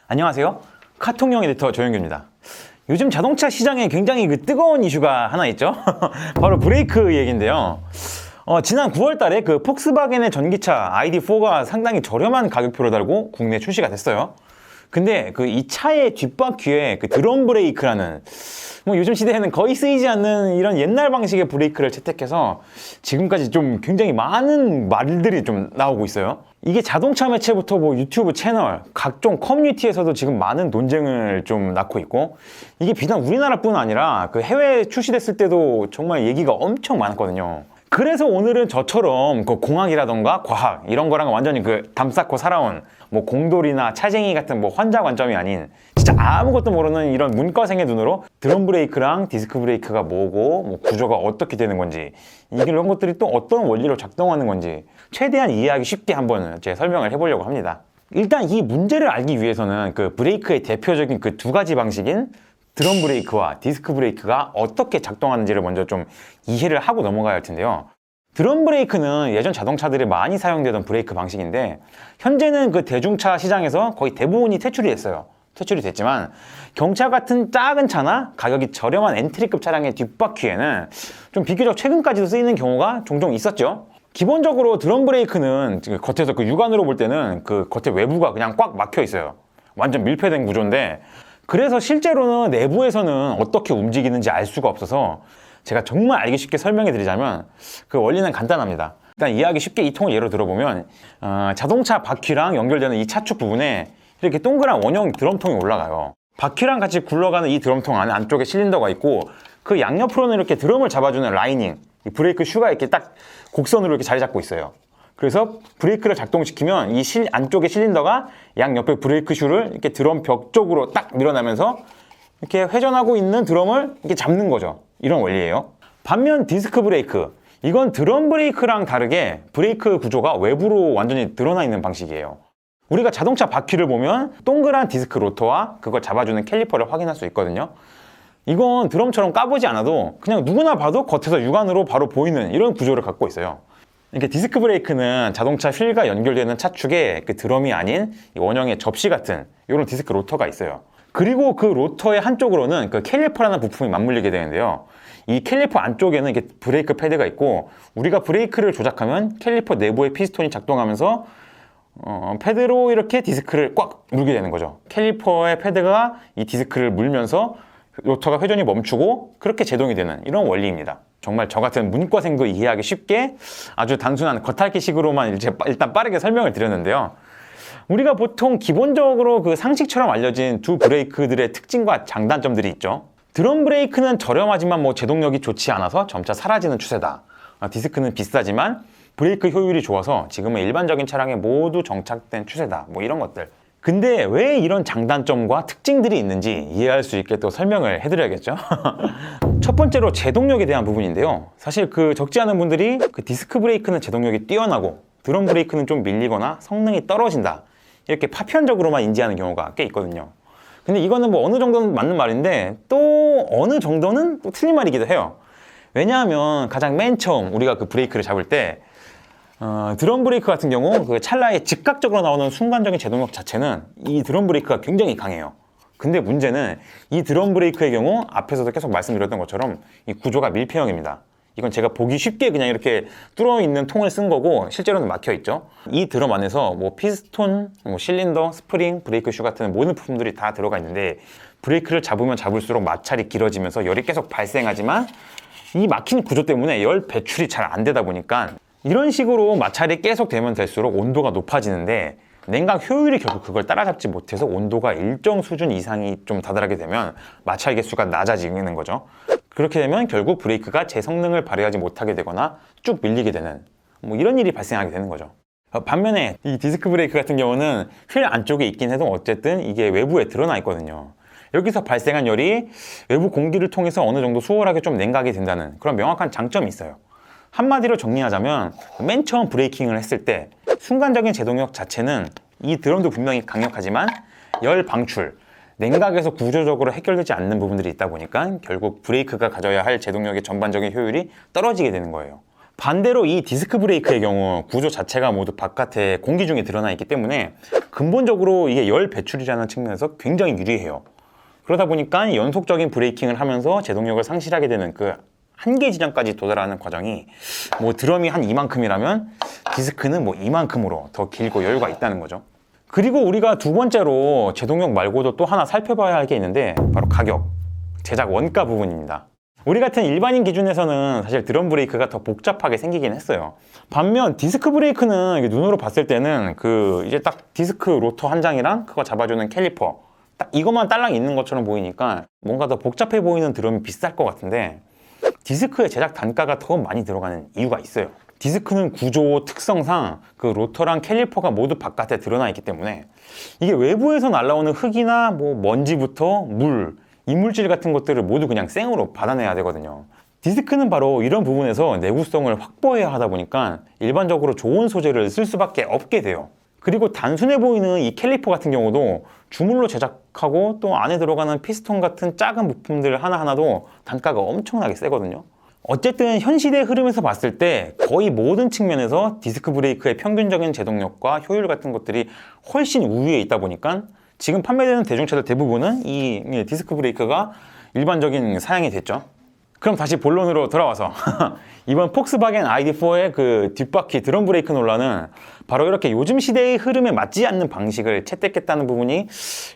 안녕하세요. 카통령 에디터 조영규입니다. 요즘 자동차 시장에 굉장히 뜨거운 이슈가 하나 있죠. 바로 브레이크 얘기인데요. 지난 9월 달에 폭스바겐의 전기차 ID4가 상당히 저렴한 가격표를 달고 국내에 출시가 됐어요. 근데 이 차의 뒷바퀴에 드럼 브레이크라는 요즘 시대에는 거의 쓰이지 않는 이런 옛날 방식의 브레이크를 채택해서 지금까지 좀 굉장히 많은 말들이 좀 나오고 있어요. 이게 자동차 매체부터 유튜브 채널, 각종 커뮤니티에서도 지금 많은 논쟁을 좀 낳고 있고, 이게 비단 우리나라뿐 아니라 해외에 출시됐을 때도 정말 얘기가 엄청 많았거든요. 그래서 오늘은 저처럼 공학이라던가 과학 이런 거랑 완전히 담쌓고 살아온 공돌이나 차쟁이 같은 환자관점이 아닌 진짜 아무것도 모르는 이런 문과생의 눈으로 드럼 브레이크랑 디스크 브레이크가 뭐고 구조가 어떻게 되는 건지, 이런 것들이 또 어떤 원리로 작동하는 건지 최대한 이해하기 쉽게 한번 제가 설명을 해보려고 합니다. 일단 이 문제를 알기 위해서는 브레이크의 대표적인 두 가지 방식인 드럼 브레이크와 디스크 브레이크가 어떻게 작동하는지를 먼저 좀 이해를 하고 넘어가야 할 텐데요. 드럼 브레이크는 예전 자동차들이 많이 사용되던 브레이크 방식인데, 현재는 대중차 시장에서 거의 대부분이 퇴출이 됐어요. 퇴출이 됐지만 경차 같은 작은 차나 가격이 저렴한 엔트리급 차량의 뒷바퀴에는 좀 비교적 최근까지도 쓰이는 경우가 종종 있었죠. 기본적으로 드럼 브레이크는 겉에서 육안으로 볼 때는 겉에 외부가 그냥 꽉 막혀 있어요. 완전 밀폐된 구조인데, 그래서 실제로는 내부에서는 어떻게 움직이는지 알 수가 없어서 제가 정말 알기 쉽게 설명해 드리자면 원리는 간단합니다. 일단 이해하기 쉽게 이 통을 예로 들어보면, 자동차 바퀴랑 연결되는 이 차축 부분에 이렇게 동그란 원형 드럼통이 올라가요. 바퀴랑 같이 굴러가는 이 드럼통 안쪽에 실린더가 있고, 그 양옆으로는 이렇게 드럼을 잡아주는 라이닝, 이 브레이크 슈가 이렇게 딱 곡선으로 이렇게 자리 잡고 있어요. 그래서 브레이크를 작동시키면 이 안쪽의 실린더가 양옆에 브레이크 슈를 이렇게 드럼 벽 쪽으로 딱 밀어내면서 이렇게 회전하고 있는 드럼을 이렇게 잡는 거죠. 이런 원리예요. 반면 디스크 브레이크, 이건 드럼 브레이크랑 다르게 브레이크 구조가 외부로 완전히 드러나 있는 방식이에요. 우리가 자동차 바퀴를 보면 동그란 디스크 로터와 그걸 잡아주는 캘리퍼를 확인할 수 있거든요. 이건 드럼처럼 까보지 않아도 그냥 누구나 봐도 겉에서 육안으로 바로 보이는 이런 구조를 갖고 있어요. 이렇게 디스크 브레이크는 자동차 휠과 연결되는 차축에 드럼이 아닌 원형의 접시 같은 이런 디스크 로터가 있어요. 그리고 그 로터의 한쪽으로는 캘리퍼라는 부품이 맞물리게 되는데요. 이 캘리퍼 안쪽에는 이렇게 브레이크 패드가 있고, 우리가 브레이크를 조작하면 캘리퍼 내부의 피스톤이 작동하면서 패드로 이렇게 디스크를 꽉 물게 되는 거죠. 캘리퍼의 패드가 이 디스크를 물면서 로터가 회전이 멈추고 그렇게 제동이 되는 이런 원리입니다. 정말 저 같은 문과생도 이해하기 쉽게 아주 단순한 겉핥기식으로만 일단 빠르게 설명을 드렸는데요. 우리가 보통 기본적으로 상식처럼 알려진 두 브레이크들의 특징과 장단점들이 있죠. 드럼 브레이크는 저렴하지만 제동력이 좋지 않아서 점차 사라지는 추세다. 디스크는 비싸지만 브레이크 효율이 좋아서 지금은 일반적인 차량에 모두 정착된 추세다. 이런 것들. 근데 왜 이런 장단점과 특징들이 있는지 이해할 수 있게 또 설명을 해드려야겠죠. 첫 번째로 제동력에 대한 부분인데요. 사실 적지 않은 분들이 디스크 브레이크는 제동력이 뛰어나고 드럼 브레이크는 좀 밀리거나 성능이 떨어진다, 이렇게 파편적으로만 인지하는 경우가 꽤 있거든요. 근데 이거는 어느 정도는 맞는 말인데 또 어느 정도는 또 틀린 말이기도 해요. 왜냐하면 가장 맨 처음 우리가 브레이크를 잡을 때 드럼 브레이크 같은 경우 찰나에 즉각적으로 나오는 순간적인 제동력 자체는 이 드럼 브레이크가 굉장히 강해요. 근데 문제는 이 드럼 브레이크의 경우 앞에서도 계속 말씀드렸던 것처럼 이 구조가 밀폐형입니다. 이건 제가 보기 쉽게 그냥 이렇게 뚫어있는 통을 쓴 거고 실제로는 막혀있죠. 이 드럼 안에서 피스톤, 실린더, 스프링, 브레이크 슈 같은 모든 부품들이 다 들어가 있는데, 브레이크를 잡으면 잡을수록 마찰이 길어지면서 열이 계속 발생하지만 이 막힌 구조 때문에 열 배출이 잘 안 되다 보니까 이런 식으로 마찰이 계속 되면 될수록 온도가 높아지는데, 냉각 효율이 결국 그걸 따라잡지 못해서 온도가 일정 수준 이상이 좀 다다르게 되면 마찰 개수가 낮아지는 거죠. 그렇게 되면 결국 브레이크가 제 성능을 발휘하지 못하게 되거나 쭉 밀리게 되는 이런 일이 발생하게 되는 거죠. 반면에 이 디스크 브레이크 같은 경우는 휠 안쪽에 있긴 해도 어쨌든 이게 외부에 드러나 있거든요. 여기서 발생한 열이 외부 공기를 통해서 어느 정도 수월하게 좀 냉각이 된다는 그런 명확한 장점이 있어요. 한마디로 정리하자면 맨 처음 브레이킹을 했을 때 순간적인 제동력 자체는 이 드럼도 분명히 강력하지만 열 방출, 냉각에서 구조적으로 해결되지 않는 부분들이 있다 보니까 결국 브레이크가 가져야 할 제동력의 전반적인 효율이 떨어지게 되는 거예요. 반대로 이 디스크 브레이크의 경우 구조 자체가 모두 바깥에 공기 중에 드러나 있기 때문에 근본적으로 이게 열 배출이라는 측면에서 굉장히 유리해요. 그러다 보니까 연속적인 브레이킹을 하면서 제동력을 상실하게 되는 그 한계 지점까지 도달하는 과정이 뭐 드럼이 한 이만큼이라면 디스크는 뭐 이만큼으로 더 길고 여유가 있다는 거죠. 그리고 우리가 두 번째로 제동력 말고도 또 하나 살펴봐야 할 게 있는데 바로 가격, 제작 원가 부분입니다. 우리 같은 일반인 기준에서는 사실 드럼 브레이크가 더 복잡하게 생기긴 했어요. 반면 디스크 브레이크는 눈으로 봤을 때는 이제 딱 디스크 로터 한 장이랑 그거 잡아주는 캘리퍼 딱 이것만 딸랑 있는 것처럼 보이니까 뭔가 더 복잡해 보이는 드럼이 비쌀 것 같은데 디스크의 제작 단가가 더 많이 들어가는 이유가 있어요. 디스크는 구조 특성상 그 로터랑 캘리퍼가 모두 바깥에 드러나 있기 때문에 이게 외부에서 날아오는 흙이나 뭐 먼지부터 물, 이물질 같은 것들을 모두 그냥 생으로 받아내야 되거든요. 디스크는 바로 이런 부분에서 내구성을 확보해야 하다 보니까 일반적으로 좋은 소재를 쓸 수밖에 없게 돼요. 그리고 단순해 보이는 이 캘리퍼 같은 경우도 주물로 제작하고 또 안에 들어가는 피스톤 같은 작은 부품들 하나하나도 단가가 엄청나게 세거든요. 어쨌든 현 시대의 흐름에서 봤을 때 거의 모든 측면에서 디스크 브레이크의 평균적인 제동력과 효율 같은 것들이 훨씬 우위에 있다 보니까 지금 판매되는 대중차들 대부분은 이 디스크 브레이크가 일반적인 사양이 됐죠. 그럼 다시 본론으로 돌아와서 이번 폭스바겐 ID4의 그 뒷바퀴 드럼 브레이크 논란은 바로 이렇게 요즘 시대의 흐름에 맞지 않는 방식을 채택했다는 부분이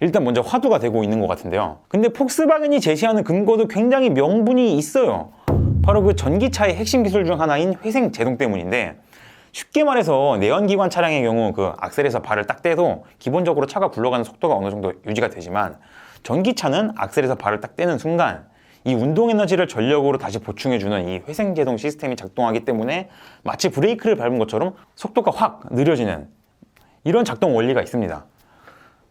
일단 먼저 화두가 되고 있는 것 같은데요. 근데 폭스바겐이 제시하는 근거도 굉장히 명분이 있어요. 바로 그 전기차의 핵심 기술 중 하나인 회생 제동 때문인데 쉽게 말해서 내연기관 차량의 경우 그 악셀에서 발을 딱 떼도 기본적으로 차가 굴러가는 속도가 어느 정도 유지가 되지만 전기차는 악셀에서 발을 딱 떼는 순간 이 운동 에너지를 전력으로 다시 보충해주는 이 회생제동 시스템이 작동하기 때문에 마치 브레이크를 밟은 것처럼 속도가 확 느려지는 이런 작동 원리가 있습니다.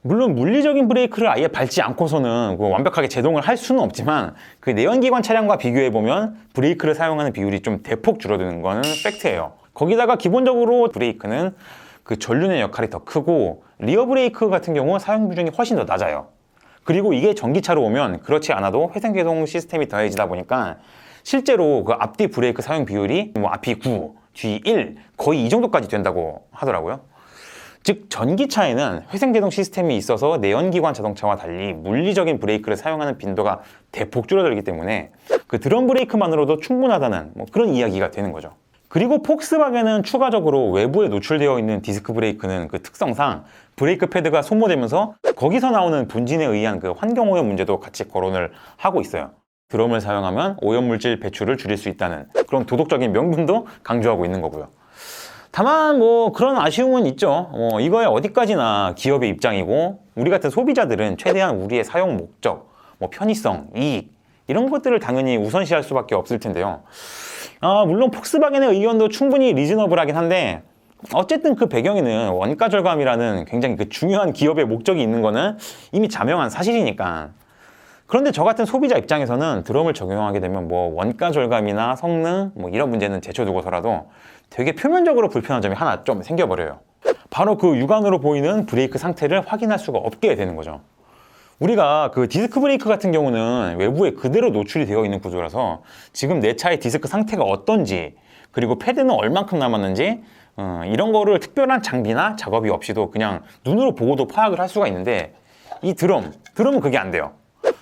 물론 물리적인 브레이크를 아예 밟지 않고서는 완벽하게 제동을 할 수는 없지만 그 내연기관 차량과 비교해보면 브레이크를 사용하는 비율이 좀 대폭 줄어드는 건 팩트예요. 거기다가 기본적으로 브레이크는 그 전륜의 역할이 더 크고 리어 브레이크 같은 경우 사용 비중이 훨씬 더 낮아요. 그리고 이게 전기차로 오면 그렇지 않아도 회생제동 시스템이 더해지다 보니까 실제로 그 앞뒤 브레이크 사용 비율이 뭐 앞이 9, 뒤 1 거의 이 정도까지 된다고 하더라고요. 즉 전기차에는 회생제동 시스템이 있어서 내연기관 자동차와 달리 물리적인 브레이크를 사용하는 빈도가 대폭 줄어들기 때문에 그 드럼 브레이크만으로도 충분하다는 뭐 그런 이야기가 되는 거죠. 그리고 폭스바겐은 추가적으로 외부에 노출되어 있는 디스크 브레이크는 그 특성상 브레이크 패드가 소모되면서 거기서 나오는 분진에 의한 그 환경오염 문제도 같이 거론을 하고 있어요. 드럼을 사용하면 오염물질 배출을 줄일 수 있다는 그런 도덕적인 명분도 강조하고 있는 거고요. 다만 뭐 그런 아쉬움은 있죠. 이거에 어디까지나 기업의 입장이고 우리 같은 소비자들은 최대한 우리의 사용 목적, 뭐 편의성, 이익 이런 것들을 당연히 우선시할 수밖에 없을 텐데요. 물론 폭스바겐의 의견도 충분히 리즈너블하긴 한데 어쨌든 그 배경에는 원가 절감이라는 굉장히 그 중요한 기업의 목적이 있는 거는 이미 자명한 사실이니까. 그런데 저 같은 소비자 입장에서는 드럼을 적용하게 되면 뭐 원가 절감이나 성능 뭐 이런 문제는 제쳐두고서라도 되게 표면적으로 불편한 점이 하나 좀 생겨버려요. 바로 그 육안으로 보이는 브레이크 상태를 확인할 수가 없게 되는 거죠. 우리가 그 디스크 브레이크 같은 경우는 외부에 그대로 노출이 되어 있는 구조라서 지금 내 차의 디스크 상태가 어떤지 그리고 패드는 얼만큼 남았는지 이런 거를 특별한 장비나 작업이 없이도 그냥 눈으로 보고도 파악을 할 수가 있는데 이 드럼은 그게 안 돼요.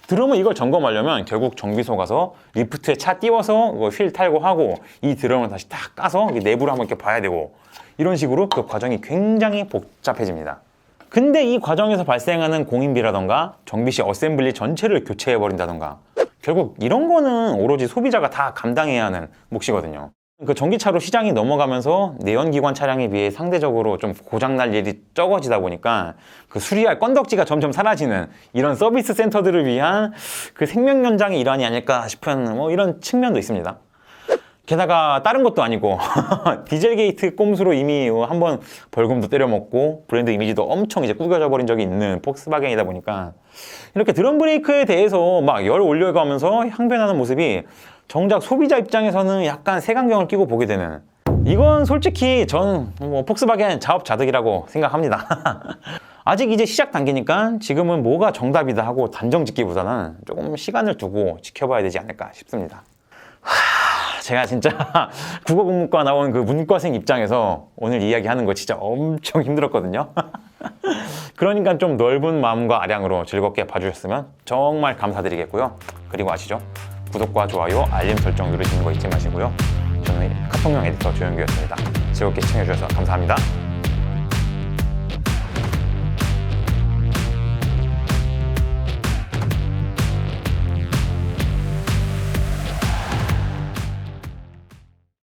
드럼은 이걸 점검하려면 결국 정비소 가서 리프트에 차 띄워서 휠 탈고 하고 이 드럼을 다시 딱 까서 내부를 한번 이렇게 봐야 되고 이런 식으로 그 과정이 굉장히 복잡해집니다. 근데 이 과정에서 발생하는 공인비라던가 정비시 어셈블리 전체를 교체해버린다던가 결국 이런 거는 오로지 소비자가 다 감당해야 하는 몫이거든요. 그 전기차로 시장이 넘어가면서 내연기관 차량에 비해 상대적으로 좀 고장날 일이 적어지다 보니까 그 수리할 건덕지가 점점 사라지는 이런 서비스 센터들을 위한 그 생명 연장의 일환이 아닐까 싶은 뭐 이런 측면도 있습니다. 게다가 다른 것도 아니고 디젤게이트 꼼수로 이미 한번 벌금도 때려먹고 브랜드 이미지도 엄청 이제 구겨져 버린 적이 있는 폭스바겐이다 보니까 이렇게 드럼 브레이크에 대해서 막 열 올려가면서 항변하는 모습이 정작 소비자 입장에서는 약간 색안경을 끼고 보게 되는 이건 솔직히 전 뭐 폭스바겐 자업자득이라고 생각합니다. 아직 이제 시작 단계니까 지금은 뭐가 정답이다 하고 단정 짓기보다는 조금 시간을 두고 지켜봐야 되지 않을까 싶습니다. 제가 진짜 국어 국문과 나온 그 문과생 입장에서 오늘 이야기하는 거 진짜 엄청 힘들었거든요. 그러니까 좀 넓은 마음과 아량으로 즐겁게 봐주셨으면 정말 감사드리겠고요. 그리고 아시죠? 구독과 좋아요, 알림 설정 누르시는 거 잊지 마시고요. 저는 카톡용 에디터 조영규였습니다. 즐겁게 시청해주셔서 감사합니다.